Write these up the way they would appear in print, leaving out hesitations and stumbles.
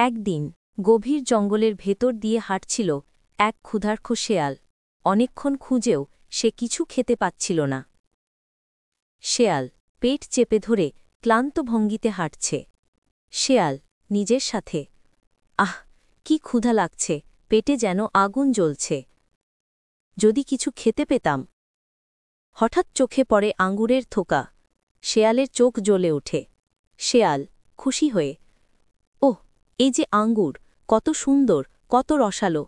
একদিন গভীর জঙ্গলের ভেতর দিয়ে হাঁটছিল এক ক্ষুধার্ত শেয়াল। অনেকক্ষণ খুঁজেও সে কিছু খেতে পাচ্ছিল না। শেয়াল পেট চেপে ধরে ক্লান্ত ভঙ্গিতে হাঁটছে। শেয়াল নিজের সাথে, আহ, কি ক্ষুধা লাগছে, পেটে যেন আগুন জ্বলছে, যদি কিছু খেতে পেতাম। হঠাৎ চোখে পড়ে আঙ্গুরের থোকা। শেয়ালের চোখ জ্বলে ওঠে। শেয়াল খুশি হয়ে, ওহ, এই যে আঙ্গুর, কত সুন্দর, কত রসালো,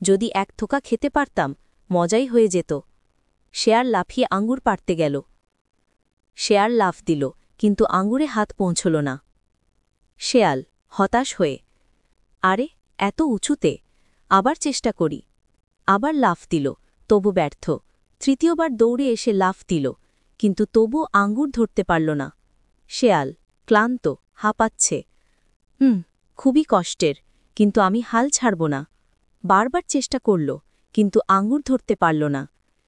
যদি এক থোকা খেতে পারতাম, মজাই হয়ে যেত। শেয়াল লাফিয়ে আঙ্গুর পাড়তে গেল। শেয়াল লাফ দিল, কিন্তু আঙ্গুরে হাত পৌঁছল না। শেয়াল হতাশ হয়ে, আরে, এত উঁচুতে, আবার চেষ্টা করি। আবার লাফ দিল, তবু ব্যর্থ। তৃতীয়বার দৌড়ে এসে লাফ দিল, কিন্তু তবু আঙ্গুর ধরতে পারল না। শেয়াল ক্লান্ত, হাঁপাচ্ছে। খুবই কষ্টের, কিন্তু আমি হাল ছাড়ব না। বারবার চেষ্টা করল, কিন্তু আঙ্গুর ধরতে পারল না।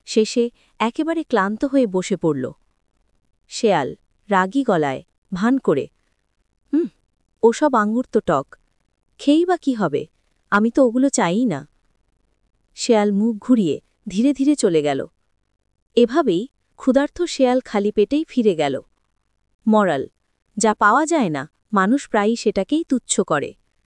শেষে একেবারে ক্লান্ত হয়ে বসে পড়ল। শেয়াল রাগী গলায় ভান করে, ওসব আঙ্গুর তো টক, খেয়েই বা কি হবে, আমি তো ওগুলো চাইই না। শেয়াল মুখ ঘুরিয়ে ধীরে ধীরে চলে গেল। এভাবেই ক্ষুধার্ত শেয়াল খালি পেটেই ফিরে গেল। মরাল, যা পাওয়া যায় না, মানুষ প্রায়ই সেটাকেই তুচ্ছ করে।